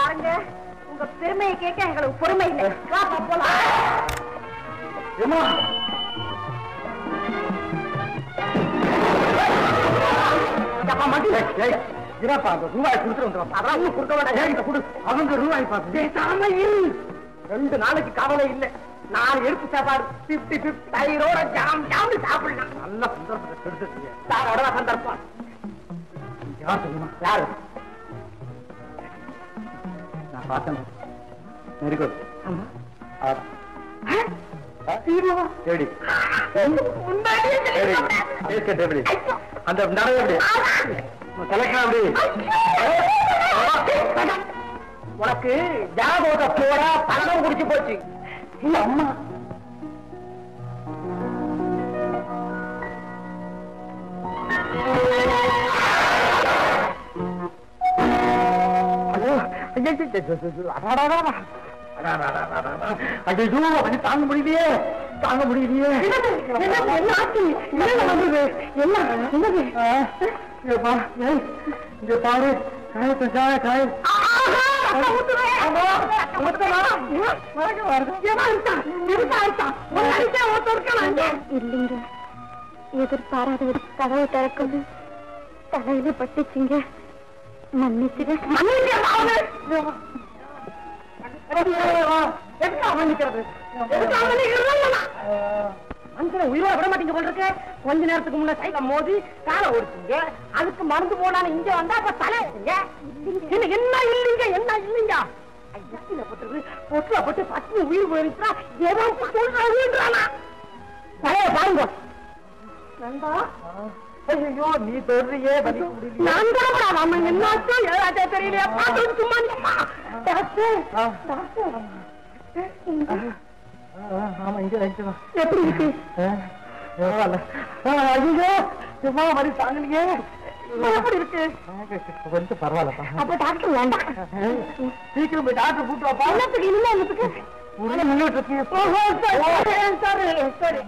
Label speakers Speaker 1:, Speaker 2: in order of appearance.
Speaker 1: பாருங்க, உங்க பெருமையை கேட்க எங்களுக்கு பொறுமை இல்லை. போலாம்.
Speaker 2: ரூபாய் கொடுத்துருவோம். அதான் கொடுக்க வேண்டாம். அவங்க ரூபாய் பார்த்து 2 நாளைக்கு கவலை இல்லை. 4 எடுத்து சாப்பாடு 50-50 தயிரோட ஜாம் ஜாம் சாப்பிடலாம். நல்ல சந்தர்ப்பத்தை எடுத்துட்டீங்க. சாரோட சந்தர்ப்பம். யார் சொல்லுமா? யாரு? நான் பார்த்தேன். Very good. அந்த உனக்கு ஜாபோத போட பழம் குடிச்சு போச்சு. அம்மா தாங்க முடியலையே, தாங்க முடியலையே. இங்க பாரு, காய
Speaker 1: இல்லைங்க, எதிர்பாராத ஒரு கதவை திறக்குது. தலையில பட்டுச்சுங்க. மன்னிச்சுங்க.
Speaker 2: உயிரோட விட மாட்டீங்க போல இருக்க. கொஞ்ச நேரத்துக்கு முன்ன சைக்கிள் மோதி காலை ஓடிச்சிங்க. அதுக்கு மருந்து போனாலும் இங்க வந்தா அப்ப தலை என்ன இல்லைங்க, என்ன இல்லைங்க. பொட்டு பத்து உயிர் போயிருச்சா ஏதோ சொல்றானா தலைய பாருங்க. ஐயோ நீ சொல்றியே நான் கூட என்னாச்சும் ஏதாச்சா தெரியலையா? பார்த்து சும்மா ஆமா இங்க எப்படி இருக்கு? ஐயோ சும்மா மாதிரி தாங்கலையே. எப்படி இருக்கு? கொஞ்சம் பரவாயில்லப்பா. அப்ப டாக்டர் வேண்டாம். சீக்கிரம் போய் டாக்டர் கூட்டு வாப்பா. இன்னத்துக்கு முன்னிட்டு இருக்கு. சரி சரி.